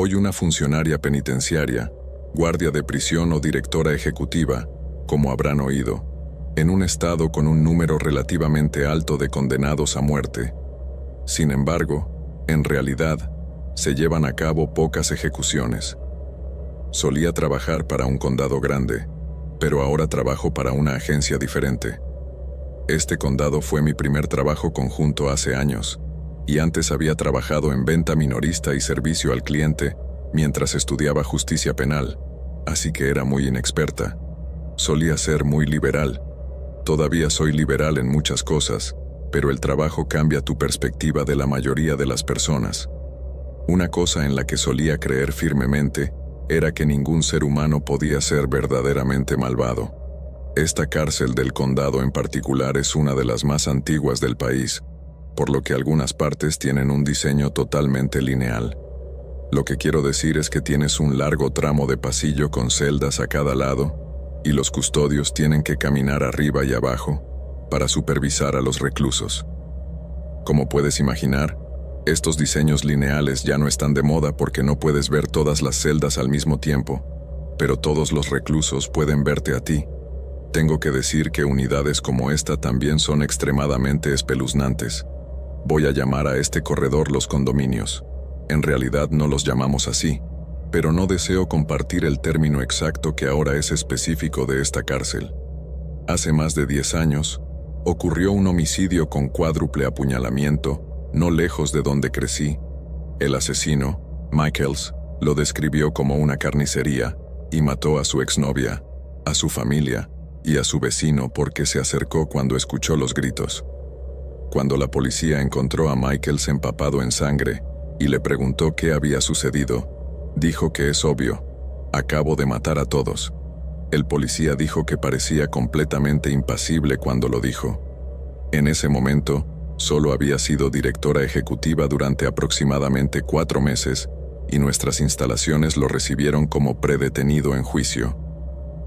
Hoy una funcionaria penitenciaria, guardia de prisión o directora ejecutiva, como habrán oído, en un estado con un número relativamente alto de condenados a muerte. Sin embargo, en realidad, se llevan a cabo pocas ejecuciones. Solía trabajar para un condado grande, pero ahora trabajo para una agencia diferente. Este condado fue mi primer trabajo conjunto hace años, y antes había trabajado en venta minorista y servicio al cliente mientras estudiaba justicia penal, así que era muy inexperta. Solía ser muy liberal. Todavía soy liberal en muchas cosas, pero el trabajo cambia tu perspectiva de la mayoría de las personas. Una cosa en la que solía creer firmemente era que ningún ser humano podía ser verdaderamente malvado. Esta cárcel del condado en particular es una de las más antiguas del país, por lo que algunas partes tienen un diseño totalmente lineal. Lo que quiero decir es que tienes un largo tramo de pasillo con celdas a cada lado, y los custodios tienen que caminar arriba y abajo para supervisar a los reclusos. Como puedes imaginar, estos diseños lineales ya no están de moda porque no puedes ver todas las celdas al mismo tiempo, pero todos los reclusos pueden verte a ti. Tengo que decir que unidades como esta también son extremadamente espeluznantes. Voy a llamar a este corredor los condominios. En realidad no los llamamos así, pero no deseo compartir el término exacto que ahora es específico de esta cárcel. Hace más de 10 años, ocurrió un homicidio con cuádruple apuñalamiento, no lejos de donde crecí. El asesino, Michaels, lo describió como una carnicería y mató a su exnovia, a su familia y a su vecino porque se acercó cuando escuchó los gritos. Cuando la policía encontró a Michaels empapado en sangre y le preguntó qué había sucedido, dijo que es obvio, acabo de matar a todos. El policía dijo que parecía completamente impasible cuando lo dijo. En ese momento, solo había sido directora ejecutiva durante aproximadamente 4 meses y nuestras instalaciones lo recibieron como predetenido en juicio.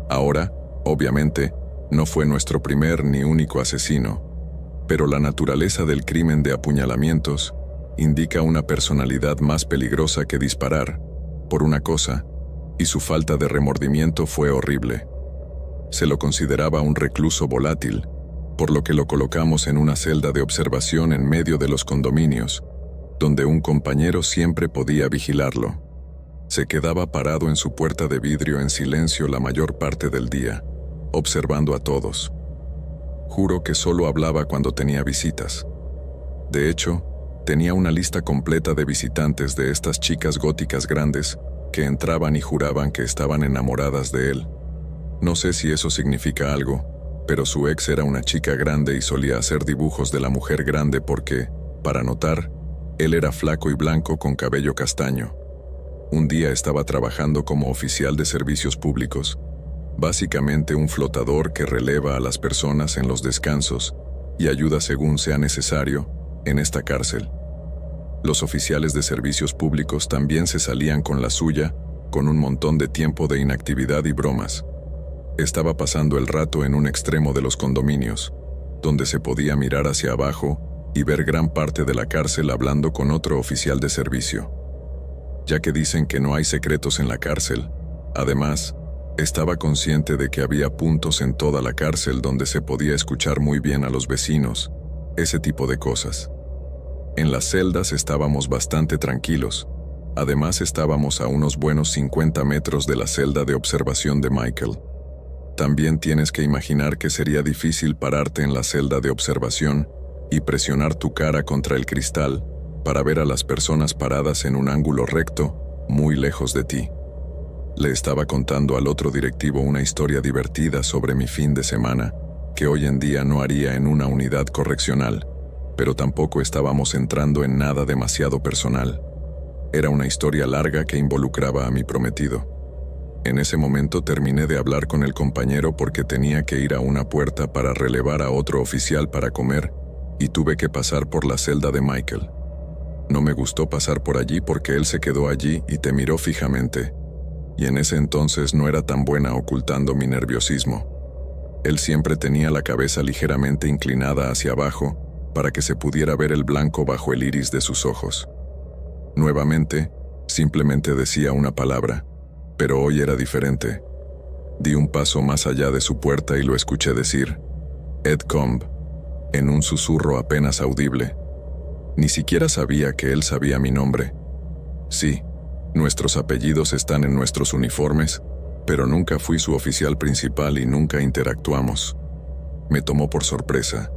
Ahora, obviamente, no fue nuestro primer ni único asesino, pero la naturaleza del crimen de apuñalamientos indica una personalidad más peligrosa que disparar, por una cosa, y su falta de remordimiento fue horrible. Se lo consideraba un recluso volátil, por lo que lo colocamos en una celda de observación en medio de los condominios, donde un compañero siempre podía vigilarlo. Se quedaba parado en su puerta de vidrio en silencio la mayor parte del día, observando a todos. Juro que solo hablaba cuando tenía visitas. De hecho, tenía una lista completa de visitantes de estas chicas góticas grandes que entraban y juraban que estaban enamoradas de él. No sé si eso significa algo, pero su ex era una chica grande y solía hacer dibujos de la mujer grande porque, para notar, él era flaco y blanco con cabello castaño. Un día estaba trabajando como oficial de servicios públicos, básicamente un flotador que releva a las personas en los descansos y ayuda según sea necesario en esta cárcel. Los oficiales de servicios públicos también se salían con la suya, con un montón de tiempo de inactividad y bromas. Estaba pasando el rato en un extremo de los condominios, donde se podía mirar hacia abajo y ver gran parte de la cárcel hablando con otro oficial de servicio. Ya que dicen que no hay secretos en la cárcel, además, estaba consciente de que había puntos en toda la cárcel donde se podía escuchar muy bien a los vecinos, ese tipo de cosas. En las celdas estábamos bastante tranquilos. Además estábamos a unos buenos 50 metros de la celda de observación de Michael. También tienes que imaginar que sería difícil pararte en la celda de observación y presionar tu cara contra el cristal para ver a las personas paradas en un ángulo recto, muy lejos de ti. Le estaba contando al otro directivo una historia divertida sobre mi fin de semana, que hoy en día no haría en una unidad correccional, pero tampoco estábamos entrando en nada demasiado personal. Era una historia larga que involucraba a mi prometido. En ese momento terminé de hablar con el compañero porque tenía que ir a una puerta para relevar a otro oficial para comer, y tuve que pasar por la celda de Michael. No me gustó pasar por allí porque él se quedó allí y te miró fijamente, y en ese entonces no era tan buena ocultando mi nerviosismo. Él siempre tenía la cabeza ligeramente inclinada hacia abajo, para que se pudiera ver el blanco bajo el iris de sus ojos. Nuevamente, Simplemente decía una palabra, pero hoy era diferente. Di un paso más allá de su puerta y lo escuché decir, Ed Comb, en un susurro apenas audible. Ni siquiera sabía que él sabía mi nombre. Sí, nuestros apellidos están en nuestros uniformes, pero nunca fui su oficial principal y nunca interactuamos. Me tomó por sorpresa,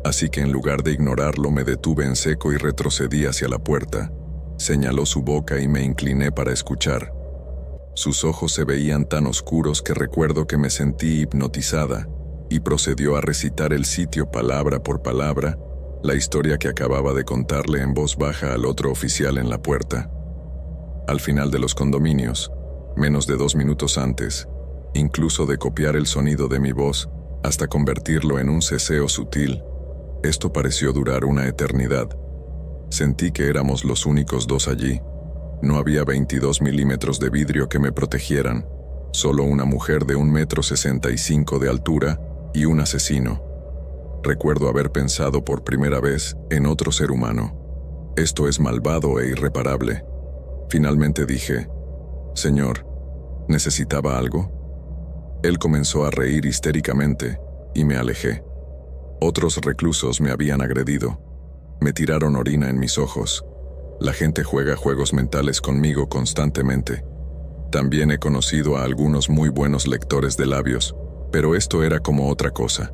así que en lugar de ignorarlo me detuve en seco y retrocedí hacia la puerta. Señaló su boca y me incliné para escuchar. Sus ojos se veían tan oscuros que recuerdo que me sentí hipnotizada y procedió a recitar el sitio palabra por palabra, la historia que acababa de contarle en voz baja al otro oficial en la puerta. Al final de los condominios, menos de 2 minutos antes, incluso de copiar el sonido de mi voz hasta convertirlo en un ceseo sutil, esto pareció durar una eternidad. Sentí que éramos los únicos dos allí. No había 22 milímetros de vidrio que me protegieran, solo una mujer de 1,65 m de altura y un asesino. Recuerdo haber pensado por primera vez en otro ser humano. Esto es malvado e irreparable. Finalmente dije, «Señor, ¿necesitaba algo?» Él comenzó a reír histéricamente y me alejé. Otros reclusos me habían agredido. Me tiraron orina en mis ojos. La gente juega juegos mentales conmigo constantemente. También he conocido a algunos muy buenos lectores de labios, pero esto era como otra cosa.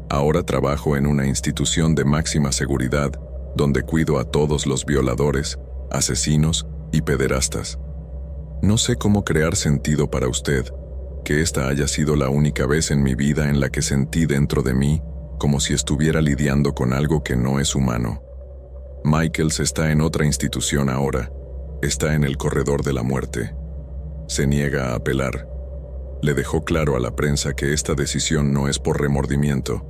Ahora trabajo en una institución de máxima seguridad, donde cuido a todos los violadores, asesinos y pederastas. No sé cómo crear sentido para usted, que esta haya sido la única vez en mi vida en la que sentí dentro de mí como si estuviera lidiando con algo que no es humano. Michaels está en otra institución ahora. Está en el corredor de la muerte. Se niega a apelar. Le dejó claro a la prensa que esta decisión no es por remordimiento.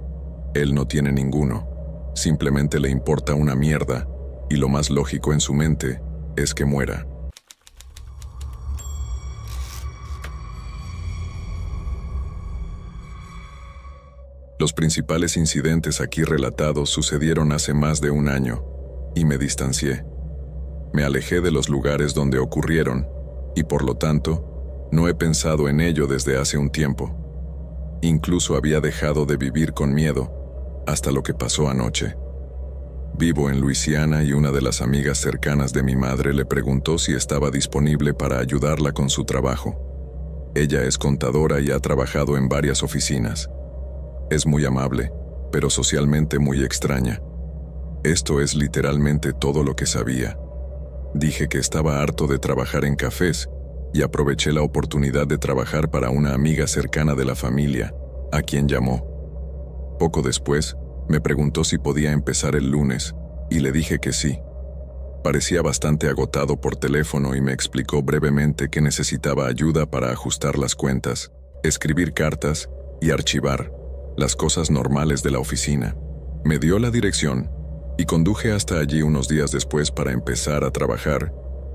Él no tiene ninguno. Simplemente le importa una mierda, y lo más lógico en su mente es que muera. Los principales incidentes aquí relatados sucedieron hace más de 1 año, y me distancié. Me alejé de los lugares donde ocurrieron, y por lo tanto, no he pensado en ello desde hace un tiempo. Incluso había dejado de vivir con miedo, hasta lo que pasó anoche. Vivo en Luisiana y una de las amigas cercanas de mi madre le preguntó si estaba disponible para ayudarla con su trabajo. Ella es contadora y ha trabajado en varias oficinas. Es muy amable, pero socialmente muy extraña. Esto es literalmente todo lo que sabía. Dije que estaba harto de trabajar en cafés y aproveché la oportunidad de trabajar para una amiga cercana de la familia, a quien llamó. Poco después, me preguntó si podía empezar el lunes, y le dije que sí. Parecía bastante agotado por teléfono y me explicó brevemente que necesitaba ayuda para ajustar las cuentas, escribir cartas y archivar, las cosas normales de la oficina. Me dio la dirección y conduje hasta allí unos días después para empezar a trabajar,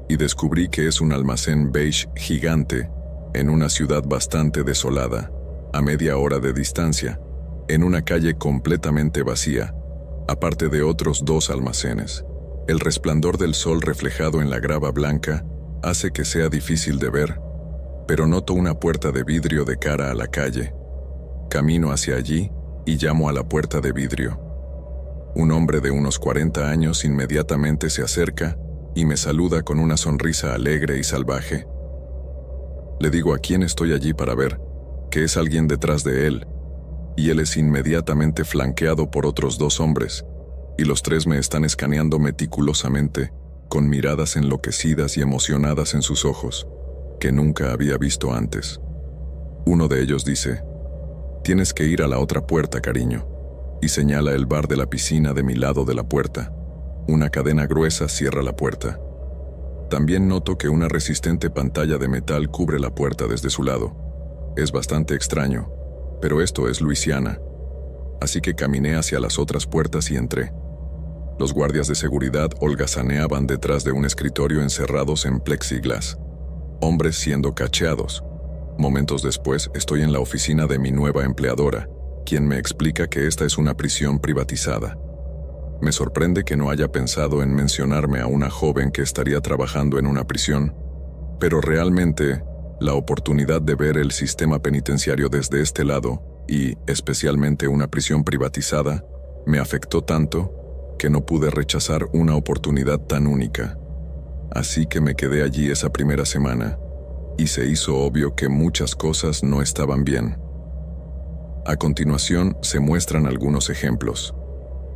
y descubrí que es un almacén beige gigante en una ciudad bastante desolada, a media hora de distancia, en una calle completamente vacía, aparte de otros 2 almacenes. El resplandor del sol reflejado en la grava blanca hace que sea difícil de ver, pero noto una puerta de vidrio de cara a la calle. Camino hacia allí y llamo a la puerta de vidrio. Un hombre de unos 40 años inmediatamente se acerca y me saluda con una sonrisa alegre y salvaje. Le digo a quién estoy allí para ver, que es alguien detrás de él, y él es inmediatamente flanqueado por otros 2 hombres, y los 3 me están escaneando meticulosamente, con miradas enloquecidas y emocionadas en sus ojos, que nunca había visto antes. Uno de ellos dice, «Tienes que ir a la otra puerta, cariño», y señala el bar de la piscina de mi lado de la puerta. Una cadena gruesa cierra la puerta. También noto que una resistente pantalla de metal cubre la puerta desde su lado. Es bastante extraño, pero esto es Luisiana. Así que caminé hacia las otras puertas y entré. Los guardias de seguridad holgazaneaban detrás de un escritorio encerrados en plexiglas. Hombres siendo cacheados. Momentos después estoy en la oficina de mi nueva empleadora, quien me explica que esta es una prisión privatizada. Me sorprende que no haya pensado en mencionarme a una joven que estaría trabajando en una prisión, pero realmente, la oportunidad de ver el sistema penitenciario desde este lado, y especialmente una prisión privatizada, me afectó tanto que no pude rechazar una oportunidad tan única. Así que me quedé allí esa primera semana, y se hizo obvio que muchas cosas no estaban bien. A continuación se muestran algunos ejemplos.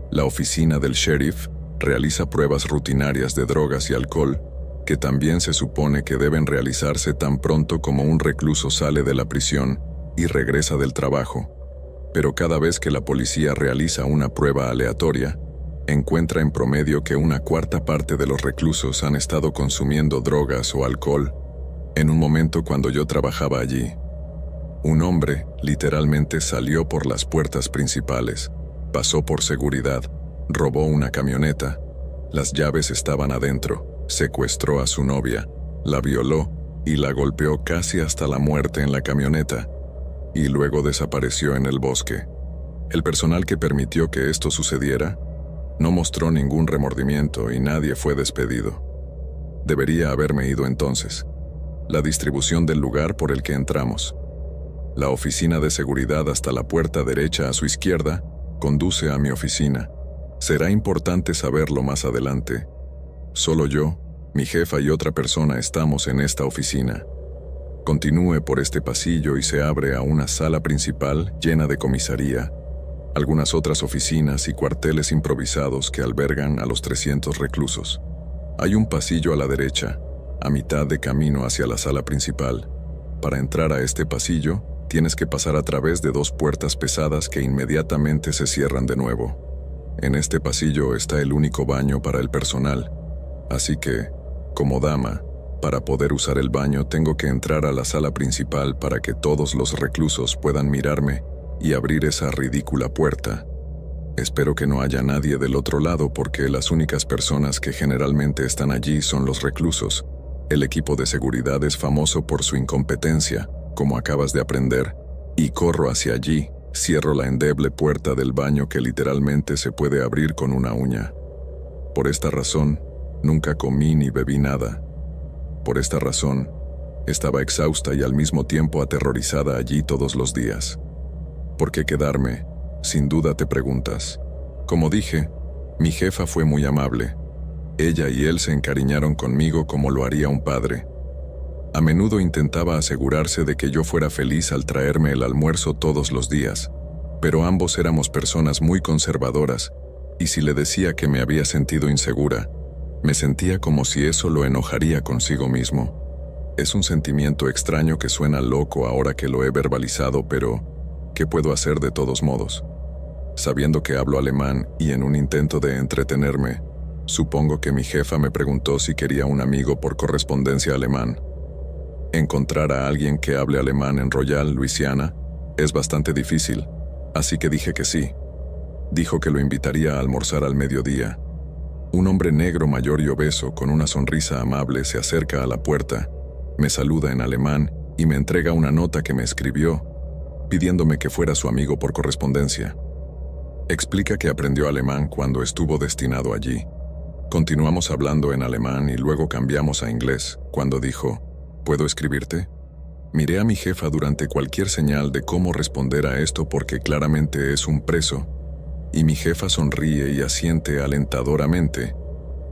La oficina del sheriff realiza pruebas rutinarias de drogas y alcohol, que también se supone que deben realizarse tan pronto como un recluso sale de la prisión y regresa del trabajo. Pero cada vez que la policía realiza una prueba aleatoria, encuentra en promedio que una cuarta parte de los reclusos han estado consumiendo drogas o alcohol en un momento cuando yo trabajaba allí. Un hombre literalmente salió por las puertas principales, pasó por seguridad, robó una camioneta, las llaves estaban adentro, secuestró a su novia, la violó y la golpeó casi hasta la muerte en la camioneta, y luego desapareció en el bosque. El personal que permitió que esto sucediera no mostró ningún remordimiento y nadie fue despedido. Debería haberme ido entonces. La distribución del lugar por el que entramos. La oficina de seguridad hasta la puerta derecha a su izquierda conduce a mi oficina. Será importante saberlo más adelante. Solo yo, mi jefa y otra persona estamos en esta oficina. Continúe por este pasillo y se abre a una sala principal llena de comisaría, algunas otras oficinas y cuarteles improvisados que albergan a los 300 reclusos. Hay un pasillo a la derecha, a mitad de camino hacia la sala principal. Para entrar a este pasillo, tienes que pasar a través de 2 puertas pesadas que inmediatamente se cierran de nuevo. En este pasillo está el único baño para el personal, así que, como dama, para poder usar el baño tengo que entrar a la sala principal para que todos los reclusos puedan mirarme y abrir esa ridícula puerta. Espero que no haya nadie del otro lado porque las únicas personas que generalmente están allí son los reclusos. El equipo de seguridad es famoso por su incompetencia, como acabas de aprender, y corro hacia allí, cierro la endeble puerta del baño que literalmente se puede abrir con una uña. Por esta razón, nunca comí ni bebí nada. Por esta razón, estaba exhausta y al mismo tiempo aterrorizada allí todos los días. ¿Por qué quedarme? Sin duda te preguntas. Como dije, mi jefa fue muy amable. Ella y él se encariñaron conmigo como lo haría un padre. A menudo intentaba asegurarse de que yo fuera feliz al traerme el almuerzo todos los días, pero ambos éramos personas muy conservadoras, y si le decía que me había sentido insegura, me sentía como si eso lo enojaría consigo mismo. Es un sentimiento extraño que suena loco ahora que lo he verbalizado, pero ¿qué puedo hacer de todos modos? Sabiendo que hablo alemán y en un intento de entretenerme, supongo que mi jefa me preguntó si quería un amigo por correspondencia alemán. Encontrar a alguien que hable alemán en Royal, Luisiana, es bastante difícil, así que dije que sí. Dijo que lo invitaría a almorzar al mediodía. Un hombre negro mayor y obeso con una sonrisa amable se acerca a la puerta, me saluda en alemán y me entrega una nota que me escribió, pidiéndome que fuera su amigo por correspondencia. Explica que aprendió alemán cuando estuvo destinado allí. Continuamos hablando en alemán y luego cambiamos a inglés, cuando dijo, ¿puedo escribirte? Miré a mi jefa durante cualquier señal de cómo responder a esto porque claramente es un preso, y mi jefa sonríe y asiente alentadoramente,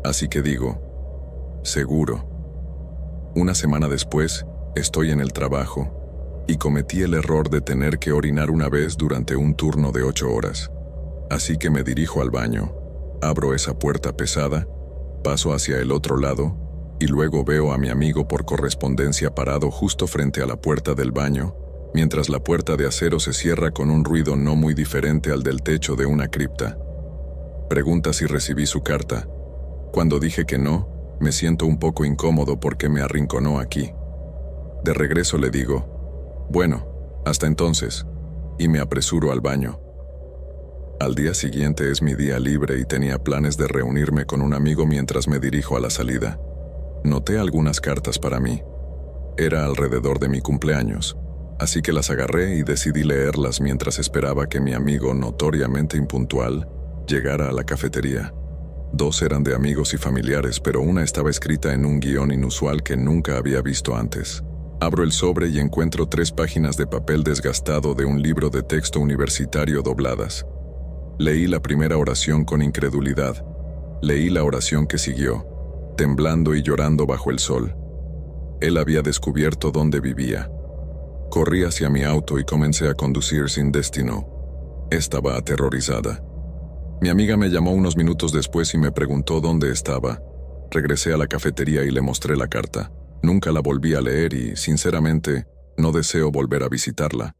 así que digo, seguro. Una semana después, estoy en el trabajo, y cometí el error de tener que orinar una vez durante un turno de 8 horas. Así que me dirijo al baño, abro esa puerta pesada, paso hacia el otro lado, y luego veo a mi amigo por correspondencia parado justo frente a la puerta del baño, mientras la puerta de acero se cierra con un ruido no muy diferente al del techo de una cripta. Pregunta si recibí su carta. Cuando dije que no, me siento un poco incómodo porque me arrinconó aquí. De regreso le digo, bueno, hasta entonces, y me apresuro al baño. Al día siguiente es mi día libre y tenía planes de reunirme con un amigo mientras me dirijo a la salida. Noté algunas cartas para mí. Era alrededor de mi cumpleaños, así que las agarré y decidí leerlas mientras esperaba que mi amigo, notoriamente impuntual, llegara a la cafetería. 2 eran de amigos y familiares, pero una estaba escrita en un guión inusual que nunca había visto antes. Abro el sobre y encuentro 3 páginas de papel desgastado de un libro de texto universitario dobladas. Leí la primera oración con incredulidad. Leí la oración que siguió, temblando y llorando bajo el sol. Él había descubierto dónde vivía. Corrí hacia mi auto y comencé a conducir sin destino. Estaba aterrorizada. Mi amiga me llamó unos minutos después y me preguntó dónde estaba. Regresé a la cafetería y le mostré la carta. Nunca la volví a leer y, sinceramente, no deseo volver a visitarla.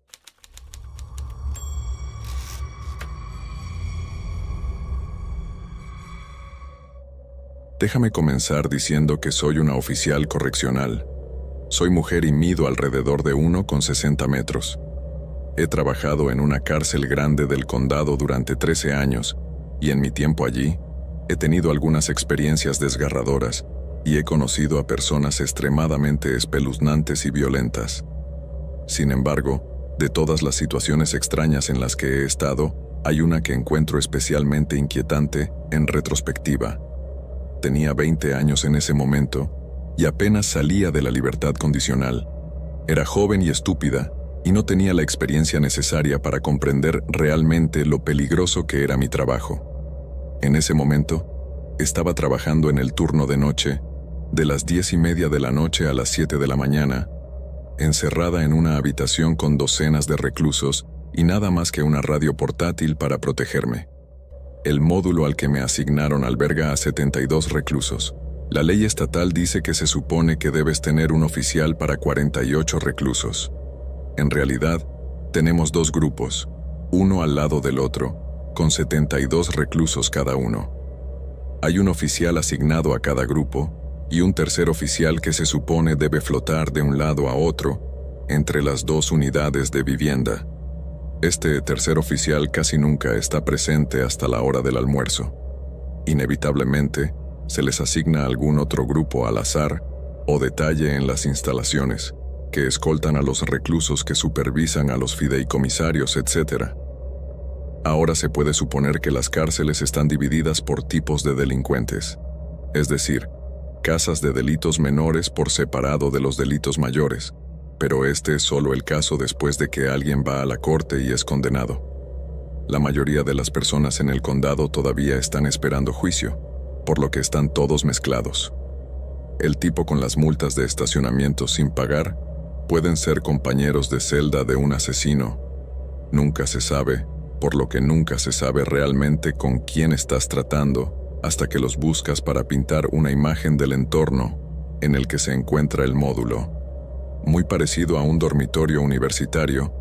Déjame comenzar diciendo que soy una oficial correccional. Soy mujer y mido alrededor de 1,60 metros. He trabajado en una cárcel grande del condado durante 13 años y en mi tiempo allí he tenido algunas experiencias desgarradoras y he conocido a personas extremadamente espeluznantes y violentas. Sin embargo, de todas las situaciones extrañas en las que he estado, hay una que encuentro especialmente inquietante en retrospectiva. Tenía 20 años en ese momento y apenas salía de la libertad condicional. Era joven y estúpida y no tenía la experiencia necesaria para comprender realmente lo peligroso que era mi trabajo. En ese momento, estaba trabajando en el turno de noche, de las 10:30 de la noche a las 7 de la mañana, encerrada en una habitación con docenas de reclusos y nada más que una radio portátil para protegerme. El módulo al que me asignaron alberga a 72 reclusos. La ley estatal dice que se supone que debes tener un oficial para 48 reclusos. En realidad, tenemos 2 grupos, uno al lado del otro, con 72 reclusos cada uno. Hay un oficial asignado a cada grupo y un tercer oficial que se supone debe flotar de un lado a otro entre las 2 unidades de vivienda. Este tercer oficial casi nunca está presente hasta la hora del almuerzo. Inevitablemente, se les asigna algún otro grupo al azar o detalle en las instalaciones, que escoltan a los reclusos que supervisan a los fideicomisarios, etc. Ahora se puede suponer que las cárceles están divididas por tipos de delincuentes, es decir, casas de delitos menores por separado de los delitos mayores, pero este es solo el caso después de que alguien va a la corte y es condenado. La mayoría de las personas en el condado todavía están esperando juicio, por lo que están todos mezclados. El tipo con las multas de estacionamiento sin pagar pueden ser compañeros de celda de un asesino. Nunca se sabe, por lo que nunca se sabe realmente con quién estás tratando hasta que los buscas para pintar una imagen del entorno en el que se encuentra el módulo. Muy parecido a un dormitorio universitario,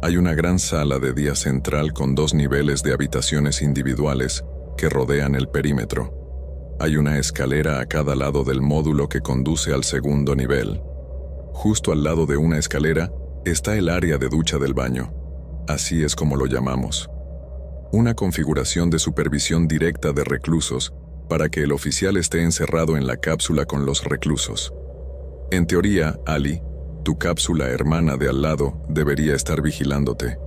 hay una gran sala de día central con 2 niveles de habitaciones individuales que rodean el perímetro. Hay una escalera a cada lado del módulo que conduce al segundo nivel. Justo al lado de una escalera está el área de ducha del baño. Así es como lo llamamos. Una configuración de supervisión directa de reclusos para que el oficial esté encerrado en la cápsula con los reclusos. En teoría, Ali, tu cápsula hermana de al lado, debería estar vigilándote.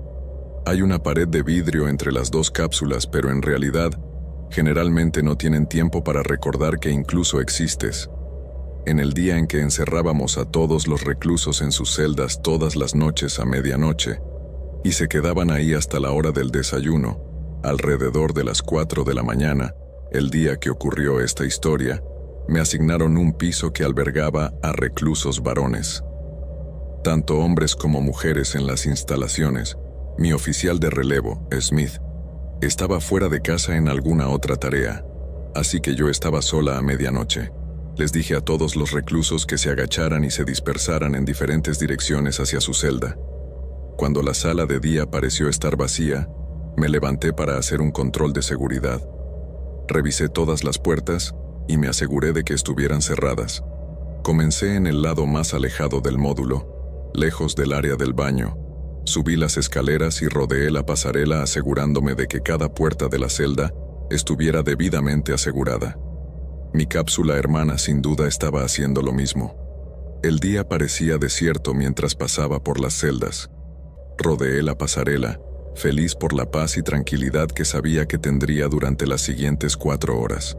Hay una pared de vidrio entre las 2 cápsulas, pero en realidad, generalmente no tienen tiempo para recordar que incluso existes. En el día en que encerrábamos a todos los reclusos en sus celdas todas las noches a medianoche, y se quedaban ahí hasta la hora del desayuno, alrededor de las 4 de la mañana, el día que ocurrió esta historia, me asignaron un piso que albergaba a reclusos varones. Tanto hombres como mujeres en las instalaciones. Mi oficial de relevo, Smith, estaba fuera de casa en alguna otra tarea, así que yo estaba sola a medianoche. Les dije a todos los reclusos que se agacharan y se dispersaran en diferentes direcciones hacia su celda. Cuando la sala de día pareció estar vacía, me levanté para hacer un control de seguridad. Revisé todas las puertas y me aseguré de que estuvieran cerradas. Comencé en el lado más alejado del módulo, lejos del área del baño. Subí las escaleras y rodeé la pasarela asegurándome de que cada puerta de la celda estuviera debidamente asegurada. Mi cápsula hermana sin duda estaba haciendo lo mismo. El día parecía desierto mientras pasaba por las celdas. Rodeé la pasarela feliz por la paz y tranquilidad que sabía que tendría durante las siguientes 4 horas.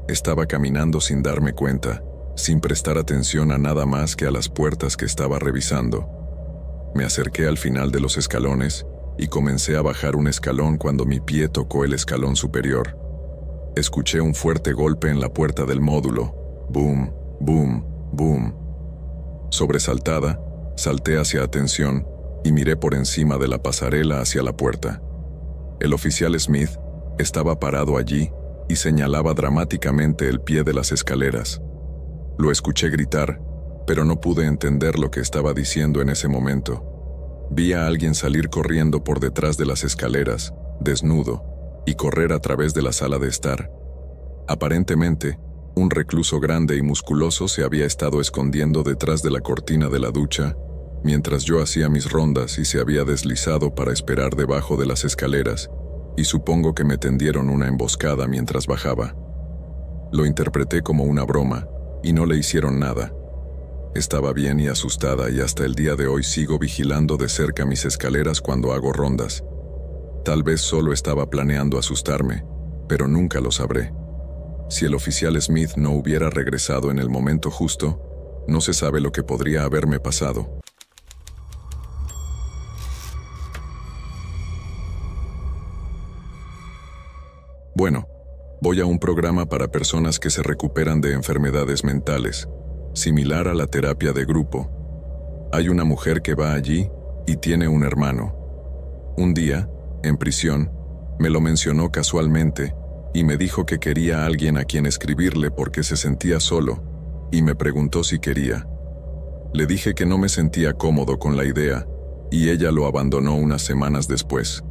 Estaba caminando sin darme cuenta, sin prestar atención a nada más que a las puertas que estaba revisando. Me acerqué al final de los escalones y comencé a bajar un escalón cuando mi pie tocó el escalón superior. Escuché un fuerte golpe en la puerta del módulo. Boom, boom, boom. Sobresaltada, salté hacia atención y miré por encima de la pasarela hacia la puerta. El oficial Smith estaba parado allí y señalaba dramáticamente el pie de las escaleras. Lo escuché gritar, pero no pude entender lo que estaba diciendo en ese momento. Vi a alguien salir corriendo por detrás de las escaleras, desnudo, y correr a través de la sala de estar. Aparentemente, un recluso grande y musculoso se había estado escondiendo detrás de la cortina de la ducha, mientras yo hacía mis rondas, y se había deslizado para esperar debajo de las escaleras, y supongo que me tendieron una emboscada mientras bajaba. Lo interpreté como una broma, y no le hicieron nada. Estaba bien y asustada, y hasta el día de hoy sigo vigilando de cerca mis escaleras cuando hago rondas. Tal vez solo estaba planeando asustarme, pero nunca lo sabré. Si el oficial Smith no hubiera regresado en el momento justo, no se sabe lo que podría haberme pasado. Bueno, voy a un programa para personas que se recuperan de enfermedades mentales, similar a la terapia de grupo. Hay una mujer que va allí y tiene un hermano. Un día, en prisión, me lo mencionó casualmente y me dijo que quería a alguien a quien escribirle porque se sentía solo, y me preguntó si quería. Le dije que no me sentía cómodo con la idea, y ella lo abandonó unas semanas después.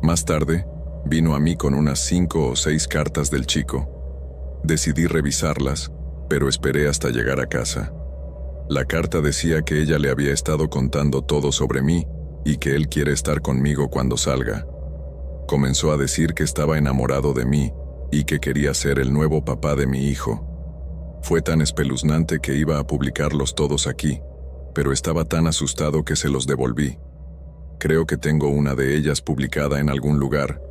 Más tarde, vino a mí con unas 5 o 6 cartas del chico. Decidí revisarlas, pero esperé hasta llegar a casa. La carta decía que ella le había estado contando todo sobre mí y que él quiere estar conmigo cuando salga. Comenzó a decir que estaba enamorado de mí y que quería ser el nuevo papá de mi hijo. Fue tan espeluznante que iba a publicarlos todos aquí, pero estaba tan asustado que se los devolví. Creo que tengo una de ellas publicada en algún lugar.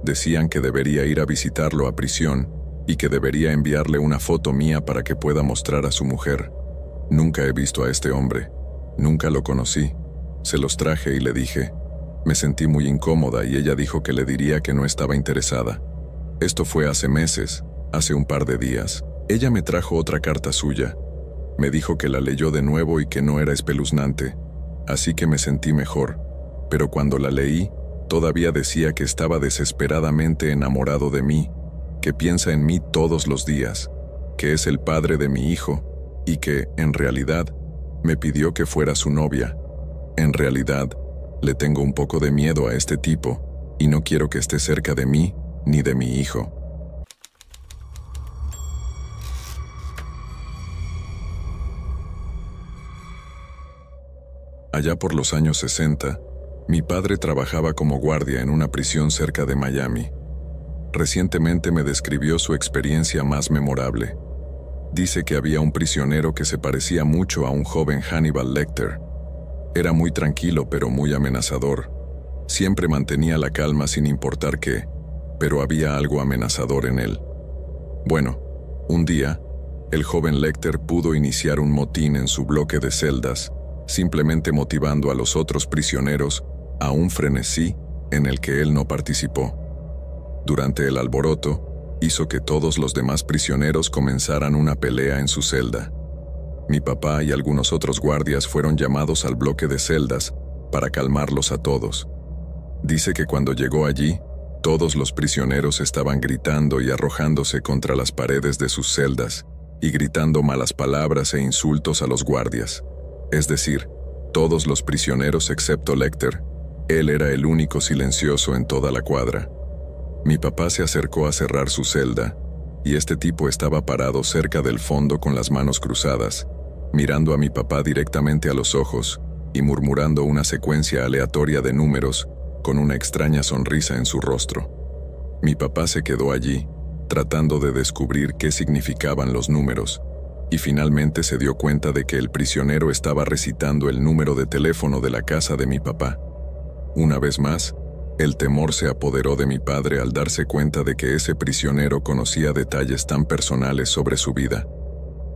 Decían que debería ir a visitarlo a prisión y que debería enviarle una foto mía para que pueda mostrar a su mujer. Nunca he visto a este hombre. Nunca lo conocí. Se los traje y le dije. Me sentí muy incómoda y ella dijo que le diría que no estaba interesada. Esto fue hace meses, hace un par de días. Ella me trajo otra carta suya. Me dijo que la leyó de nuevo y que no era espeluznante, así que me sentí mejor. Pero cuando la leí, todavía decía que estaba desesperadamente enamorado de mí, que piensa en mí todos los días, que es el padre de mi hijo y que, en realidad, me pidió que fuera su novia. En realidad, le tengo un poco de miedo a este tipo y no quiero que esté cerca de mí ni de mi hijo. Allá por los años 60, mi padre trabajaba como guardia en una prisión cerca de Miami. Recientemente me describió su experiencia más memorable. Dice que había un prisionero que se parecía mucho a un joven Hannibal Lecter. Era muy tranquilo pero muy amenazador. Siempre mantenía la calma sin importar qué, pero había algo amenazador en él. Bueno, un día, el joven Lecter pudo iniciar un motín en su bloque de celdas, simplemente motivando a los otros prisioneros a un frenesí en el que él no participó. Durante el alboroto, hizo que todos los demás prisioneros comenzaran una pelea en su celda. Mi papá y algunos otros guardias fueron llamados al bloque de celdas para calmarlos a todos. Dice que cuando llegó allí, todos los prisioneros estaban gritando y arrojándose contra las paredes de sus celdas y gritando malas palabras e insultos a los guardias. Es decir, todos los prisioneros excepto Lecter. Él era el único silencioso en toda la cuadra. Mi papá se acercó a cerrar su celda, y este tipo estaba parado cerca del fondo con las manos cruzadas, mirando a mi papá directamente a los ojos y murmurando una secuencia aleatoria de números con una extraña sonrisa en su rostro. Mi papá se quedó allí, tratando de descubrir qué significaban los números, y finalmente se dio cuenta de que el prisionero estaba recitando el número de teléfono de la casa de mi papá. Una vez más, el temor se apoderó de mi padre al darse cuenta de que ese prisionero conocía detalles tan personales sobre su vida.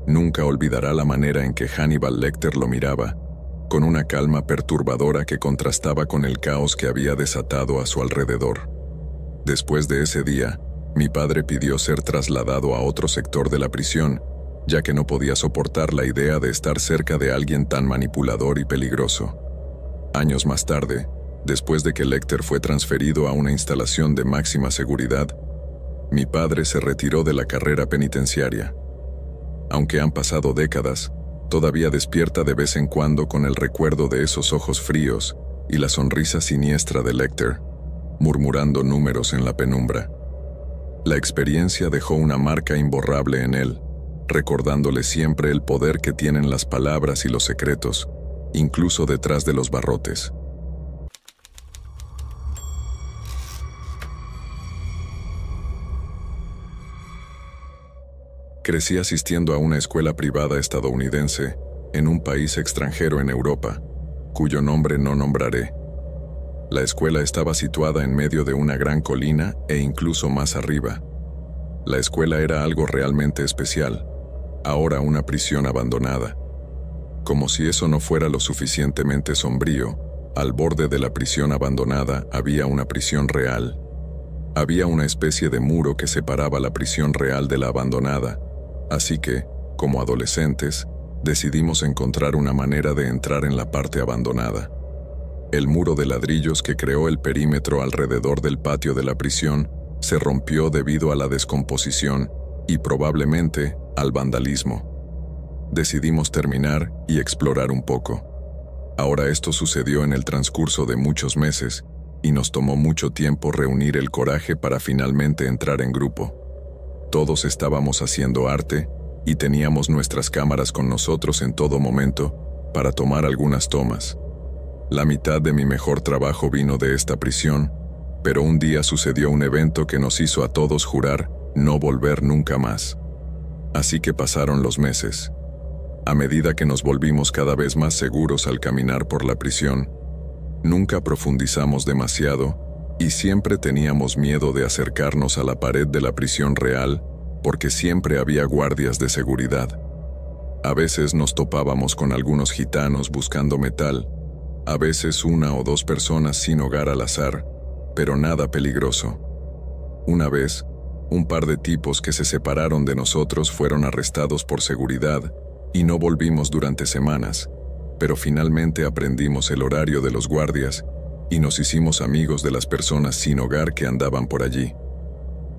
Nunca olvidará la manera en que Hannibal Lecter lo miraba, con una calma perturbadora que contrastaba con el caos que había desatado a su alrededor. Después de ese día, mi padre pidió ser trasladado a otro sector de la prisión, ya que no podía soportar la idea de estar cerca de alguien tan manipulador y peligroso. Años más tarde, después de que Lecter fue transferido a una instalación de máxima seguridad, mi padre se retiró de la carrera penitenciaria. Aunque han pasado décadas, todavía despierta de vez en cuando con el recuerdo de esos ojos fríos y la sonrisa siniestra de Lecter, murmurando números en la penumbra. La experiencia dejó una marca imborrable en él, recordándole siempre el poder que tienen las palabras y los secretos, incluso detrás de los barrotes. Crecí asistiendo a una escuela privada estadounidense en un país extranjero en Europa, cuyo nombre no nombraré. La escuela estaba situada en medio de una gran colina e incluso más arriba. La escuela era algo realmente especial, ahora una prisión abandonada. Como si eso no fuera lo suficientemente sombrío, al borde de la prisión abandonada había una prisión real. Había una especie de muro que separaba la prisión real de la abandonada, así que, como adolescentes, decidimos encontrar una manera de entrar en la parte abandonada. El muro de ladrillos que creó el perímetro alrededor del patio de la prisión se rompió debido a la descomposición y probablemente al vandalismo. Decidimos terminar y explorar un poco. Ahora esto sucedió en el transcurso de muchos meses y nos tomó mucho tiempo reunir el coraje para finalmente entrar en grupo. Todos estábamos haciendo arte y teníamos nuestras cámaras con nosotros en todo momento para tomar algunas tomas. La mitad de mi mejor trabajo vino de esta prisión, pero un día sucedió un evento que nos hizo a todos jurar no volver nunca más. Así que pasaron los meses. A medida que nos volvimos cada vez más seguros al caminar por la prisión, nunca profundizamos demasiado y siempre teníamos miedo de acercarnos a la pared de la prisión real porque siempre había guardias de seguridad. A veces nos topábamos con algunos gitanos buscando metal, a veces una o dos personas sin hogar al azar, pero nada peligroso. Una vez, un par de tipos que se separaron de nosotros fueron arrestados por seguridad y no volvimos durante semanas, pero finalmente aprendimos el horario de los guardias y nos hicimos amigos de las personas sin hogar que andaban por allí.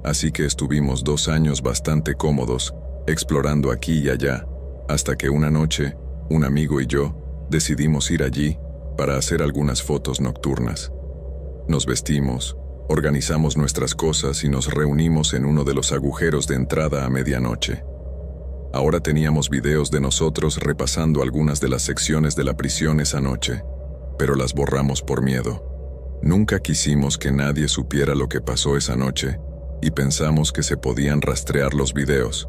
Así que estuvimos 2 años bastante cómodos, explorando aquí y allá, hasta que una noche, un amigo y yo decidimos ir allí para hacer algunas fotos nocturnas. Nos vestimos, organizamos nuestras cosas y nos reunimos en uno de los agujeros de entrada a medianoche. Ahora teníamos videos de nosotros repasando algunas de las secciones de la prisión esa noche, pero las borramos por miedo. Nunca quisimos que nadie supiera lo que pasó esa noche y pensamos que se podían rastrear los videos.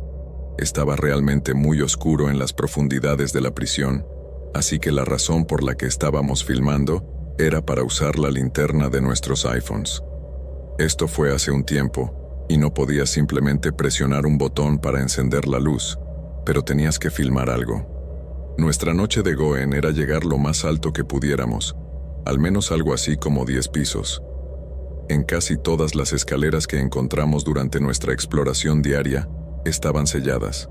Estaba realmente muy oscuro en las profundidades de la prisión, así que la razón por la que estábamos filmando era para usar la linterna de nuestros iPhones. Esto fue hace un tiempo, y no podías simplemente presionar un botón para encender la luz, pero tenías que filmar algo. Nuestra noche de Goen era llegar lo más alto que pudiéramos, al menos algo así como 10 pisos. En casi todas las escaleras que encontramos durante nuestra exploración diaria, estaban selladas.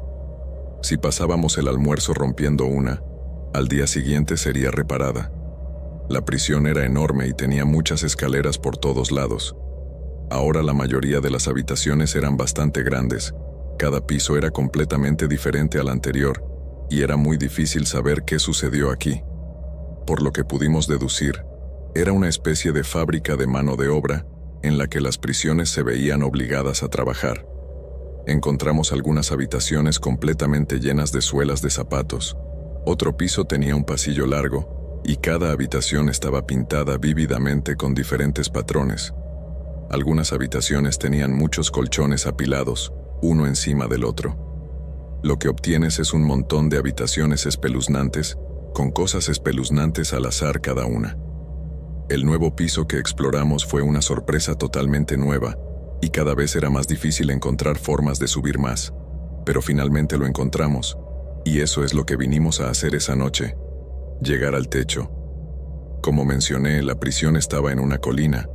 Si pasábamos el almuerzo rompiendo una, al día siguiente sería reparada. La prisión era enorme y tenía muchas escaleras por todos lados. Ahora la mayoría de las habitaciones eran bastante grandes, cada piso era completamente diferente al anterior, y era muy difícil saber qué sucedió aquí. Por lo que pudimos deducir, era una especie de fábrica de mano de obra en la que las prisiones se veían obligadas a trabajar. Encontramos algunas habitaciones completamente llenas de suelas de zapatos. Otro piso tenía un pasillo largo, y cada habitación estaba pintada vívidamente con diferentes patrones. Algunas habitaciones tenían muchos colchones apilados, uno encima del otro. Lo que obtienes es un montón de habitaciones espeluznantes, con cosas espeluznantes al azar cada una. El nuevo piso que exploramos fue una sorpresa totalmente nueva, y cada vez era más difícil encontrar formas de subir más. Pero finalmente lo encontramos, y eso es lo que vinimos a hacer esa noche: llegar al techo. Como mencioné, la prisión estaba en una colina,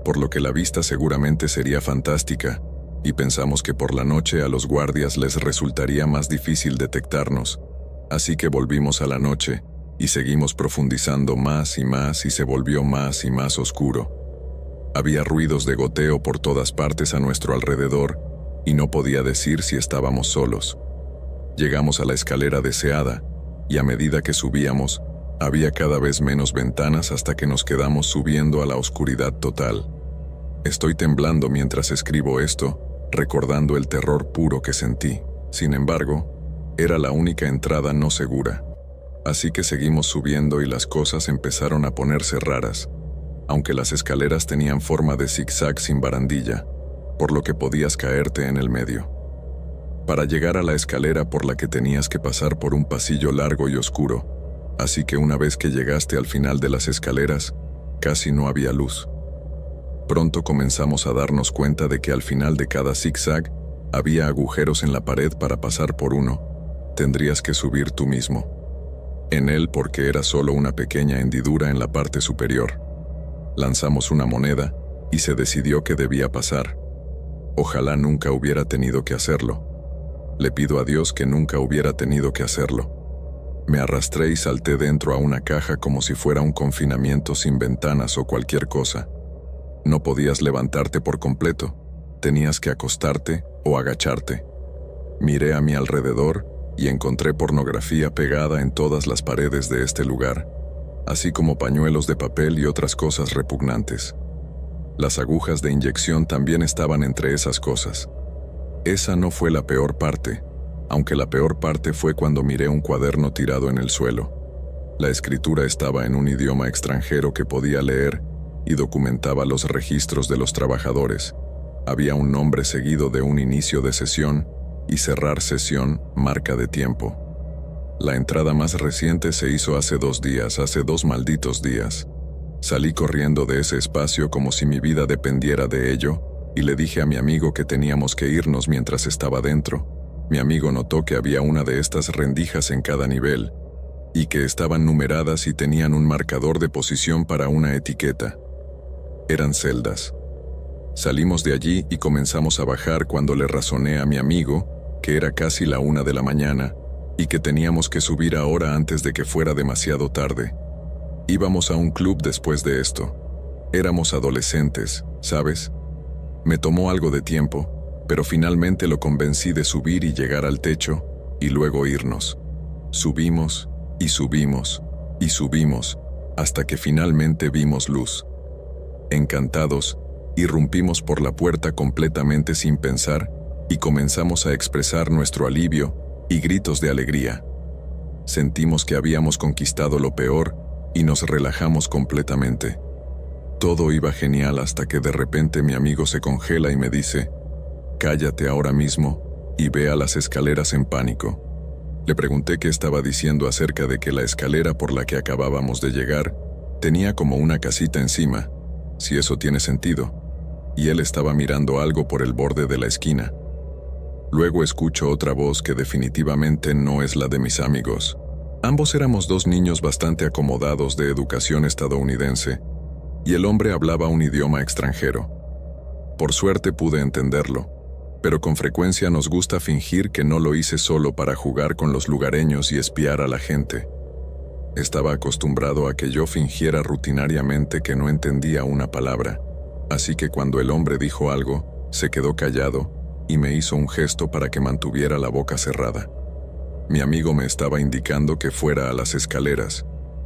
por lo que la vista seguramente sería fantástica, y pensamos que por la noche a los guardias les resultaría más difícil detectarnos, así que volvimos a la noche, y seguimos profundizando más y más y se volvió más y más oscuro. Había ruidos de goteo por todas partes a nuestro alrededor, y no podía decir si estábamos solos. Llegamos a la escalera deseada, y a medida que subíamos, había cada vez menos ventanas hasta que nos quedamos subiendo a la oscuridad total. Estoy temblando mientras escribo esto, recordando el terror puro que sentí. Sin embargo, era la única entrada no segura. Así que seguimos subiendo y las cosas empezaron a ponerse raras, aunque las escaleras tenían forma de zigzag sin barandilla, por lo que podías caerte en el medio. Para llegar a la escalera por la que tenías que pasar por un pasillo largo y oscuro, así que una vez que llegaste al final de las escaleras, casi no había luz. Pronto comenzamos a darnos cuenta de que al final de cada zigzag había agujeros en la pared para pasar por uno. Tendrías que subir tú mismo en él porque era solo una pequeña hendidura en la parte superior. Lanzamos una moneda y se decidió que debía pasar. Ojalá nunca hubiera tenido que hacerlo. Le pido a Dios que nunca hubiera tenido que hacerlo. Me arrastré y salté dentro a una caja como si fuera un confinamiento sin ventanas o cualquier cosa. No podías levantarte por completo, tenías que acostarte o agacharte. Miré a mi alrededor y encontré pornografía pegada en todas las paredes de este lugar, así como pañuelos de papel y otras cosas repugnantes. Las agujas de inyección también estaban entre esas cosas. Esa no fue la peor parte, aunque la peor parte fue cuando miré un cuaderno tirado en el suelo. La escritura estaba en un idioma extranjero que podía leer y documentaba los registros de los trabajadores. Había un nombre seguido de un inicio de sesión y cerrar sesión, marca de tiempo. La entrada más reciente se hizo hace 2 días, hace 2 malditos días. Salí corriendo de ese espacio como si mi vida dependiera de ello, y le dije a mi amigo que teníamos que irnos mientras estaba dentro. Mi amigo notó que había una de estas rendijas en cada nivel, y que estaban numeradas y tenían un marcador de posición para una etiqueta. Eran celdas. Salimos de allí y comenzamos a bajar cuando le razoné a mi amigo que era casi la 1 de la mañana y que teníamos que subir ahora antes de que fuera demasiado tarde. Íbamos a un club después de esto. Éramos adolescentes, ¿sabes? Me tomó algo de tiempo, pero finalmente lo convencí de subir y llegar al techo y luego irnos. Subimos y subimos y subimos hasta que finalmente vimos luz. Encantados, irrumpimos por la puerta completamente sin pensar y comenzamos a expresar nuestro alivio y gritos de alegría. Sentimos que habíamos conquistado lo peor y nos relajamos completamente. Todo iba genial hasta que de repente mi amigo se congela y me dice: «Cállate ahora mismo y ve a las escaleras en pánico». Le pregunté qué estaba diciendo acerca de que la escalera por la que acabábamos de llegar tenía como una casita encima, si eso tiene sentido, y él estaba mirando algo por el borde de la esquina. Luego escucho otra voz que definitivamente no es la de mis amigos. Ambos éramos 2 niños bastante acomodados de educación estadounidense, y el hombre hablaba un idioma extranjero. Por suerte pude entenderlo, pero con frecuencia nos gusta fingir que no lo hice solo para jugar con los lugareños y espiar a la gente. Estaba acostumbrado a que yo fingiera rutinariamente que no entendía una palabra, así que cuando el hombre dijo algo, se quedó callado y me hizo un gesto para que mantuviera la boca cerrada. Mi amigo me estaba indicando que fuera a las escaleras,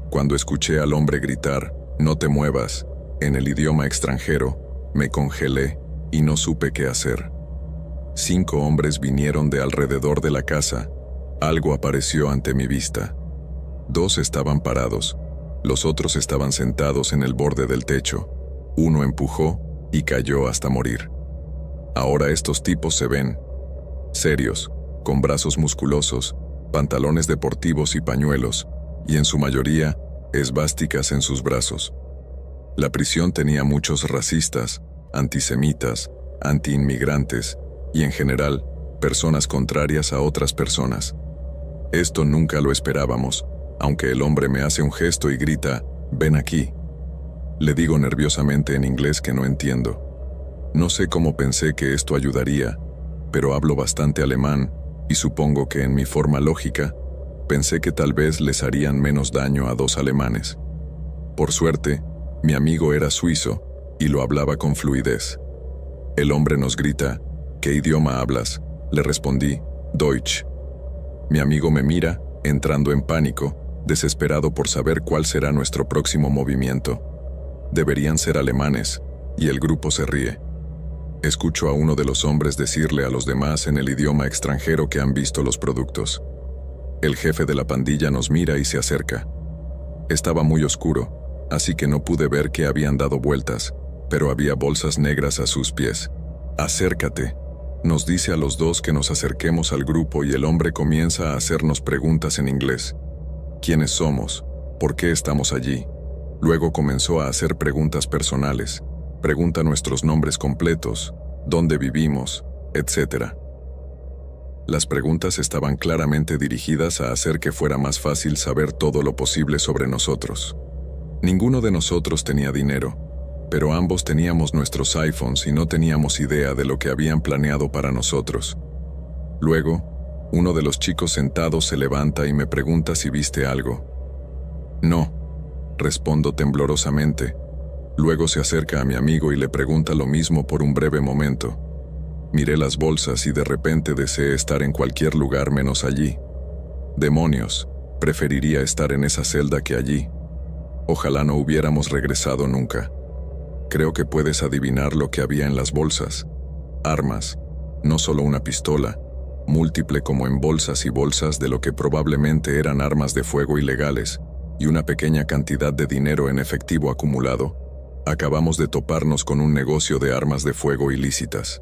cuando escuché al hombre gritar: «No te muevas», en el idioma extranjero. Me congelé y no supe qué hacer. 5 hombres vinieron de alrededor de la casa. Algo apareció ante mi vista. 2 estaban parados, los otros estaban sentados en el borde del techo. Uno empujó y cayó hasta morir. Ahora estos tipos se ven serios, con brazos musculosos, pantalones deportivos y pañuelos, y en su mayoría, esvásticas en sus brazos. La prisión tenía muchos racistas, antisemitas, antiinmigrantes y, en general, personas contrarias a otras personas. Esto nunca lo esperábamos, aunque el hombre me hace un gesto y grita, «Ven aquí». Le digo nerviosamente en inglés que no entiendo. No sé cómo pensé que esto ayudaría, pero hablo bastante alemán y supongo que en mi forma lógica, pensé que tal vez les harían menos daño a dos alemanes. Por suerte, mi amigo era suizo y lo hablaba con fluidez. El hombre nos grita, «¿Qué idioma hablas?». Le respondí, «Deutsch». Mi amigo me mira, entrando en pánico, desesperado por saber cuál será nuestro próximo movimiento. Deberían ser alemanes, y el grupo se ríe. Escucho a uno de los hombres decirle a los demás en el idioma extranjero que han visto los productos. El jefe de la pandilla nos mira y se acerca. Estaba muy oscuro, así que no pude ver que habían dado vueltas, pero había bolsas negras a sus pies. «Acércate», nos dice a los dos que nos acerquemos al grupo y el hombre comienza a hacernos preguntas en inglés. ¿Quiénes somos? ¿Por qué estamos allí? Luego comenzó a hacer preguntas personales. Pregunta nuestros nombres completos, dónde vivimos, etc. Las preguntas estaban claramente dirigidas a hacer que fuera más fácil saber todo lo posible sobre nosotros. Ninguno de nosotros tenía dinero, pero ambos teníamos nuestros iPhones y no teníamos idea de lo que habían planeado para nosotros. Luego, uno de los chicos sentados se levanta y me pregunta si viste algo. «No», respondo temblorosamente. Luego se acerca a mi amigo y le pregunta lo mismo por un breve momento. Miré las bolsas y de repente deseé estar en cualquier lugar menos allí. Demonios, preferiría estar en esa celda que allí. Ojalá no hubiéramos regresado nunca. Creo que puedes adivinar lo que había en las bolsas. Armas, no solo una pistola, múltiple como en bolsas y bolsas de lo que probablemente eran armas de fuego ilegales, y una pequeña cantidad de dinero en efectivo acumulado. Acabamos de toparnos con un negocio de armas de fuego ilícitas.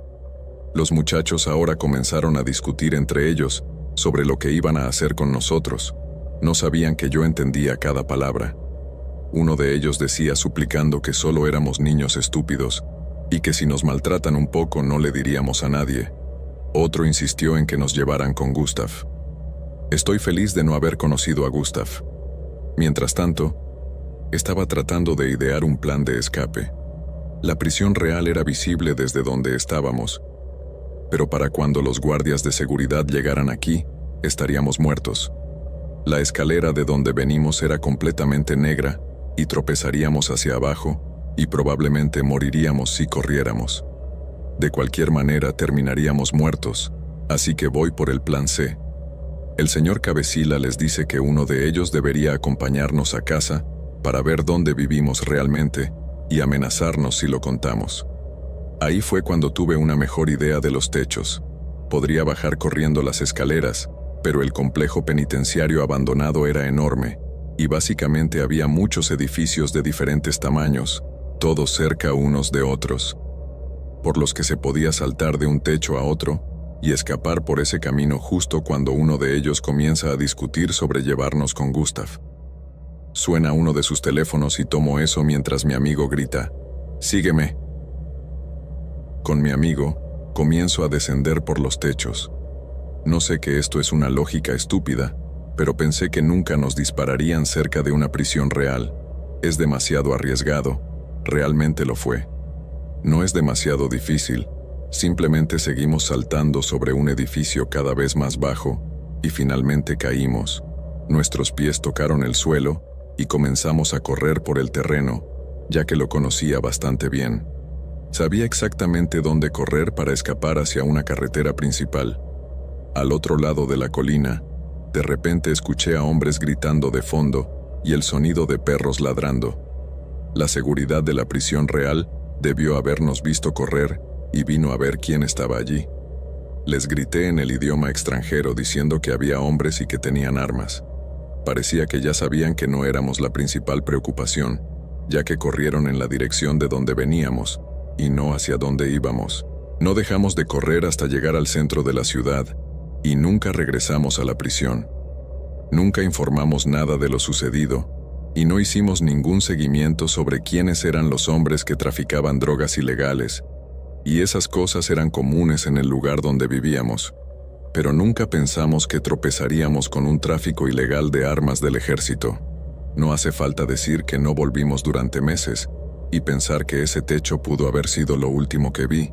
Los muchachos ahora comenzaron a discutir entre ellos sobre lo que iban a hacer con nosotros. No sabían que yo entendía cada palabra. Uno de ellos decía suplicando que solo éramos niños estúpidos y que si nos maltratan un poco no le diríamos a nadie. Otro insistió en que nos llevaran con Gustav. Estoy feliz de no haber conocido a Gustav. Mientras tanto, estaba tratando de idear un plan de escape. La prisión real era visible desde donde estábamos, pero para cuando los guardias de seguridad llegaran aquí, estaríamos muertos. La escalera de donde venimos era completamente negra y tropezaríamos hacia abajo y probablemente moriríamos si corriéramos. De cualquier manera terminaríamos muertos, así que voy por el plan C. El señor Cabecilla les dice que uno de ellos debería acompañarnos a casa para ver dónde vivimos realmente y amenazarnos si lo contamos. Ahí fue cuando tuve una mejor idea de los techos. Podría bajar corriendo las escaleras, pero el complejo penitenciario abandonado era enorme, y básicamente había muchos edificios de diferentes tamaños, todos cerca unos de otros, por los que se podía saltar de un techo a otro y escapar por ese camino justo cuando uno de ellos comienza a discutir sobre llevarnos con Gustav. Suena uno de sus teléfonos y tomo eso mientras mi amigo grita, «Sígueme». Con mi amigo, comienzo a descender por los techos. No sé que esto es una lógica estúpida, pero pensé que nunca nos dispararían cerca de una prisión real. Es demasiado arriesgado, realmente lo fue. No es demasiado difícil, simplemente seguimos saltando sobre un edificio cada vez más bajo, y finalmente caímos. Nuestros pies tocaron el suelo, y comenzamos a correr por el terreno, ya que lo conocía bastante bien. Sabía exactamente dónde correr para escapar hacia una carretera principal. Al otro lado de la colina, de repente escuché a hombres gritando de fondo y el sonido de perros ladrando. La seguridad de la prisión real debió habernos visto correr y vino a ver quién estaba allí. Les grité en el idioma extranjero diciendo que había hombres y que tenían armas. Parecía que ya sabían que no éramos la principal preocupación, ya que corrieron en la dirección de donde veníamos, y no hacia donde íbamos. No dejamos de correr hasta llegar al centro de la ciudad, y nunca regresamos a la prisión. Nunca informamos nada de lo sucedido, y no hicimos ningún seguimiento sobre quiénes eran los hombres que traficaban drogas ilegales, y esas cosas eran comunes en el lugar donde vivíamos, pero nunca pensamos que tropezaríamos con un tráfico ilegal de armas del ejército. No hace falta decir que no volvimos durante meses, y pensar que ese techo pudo haber sido lo último que vi,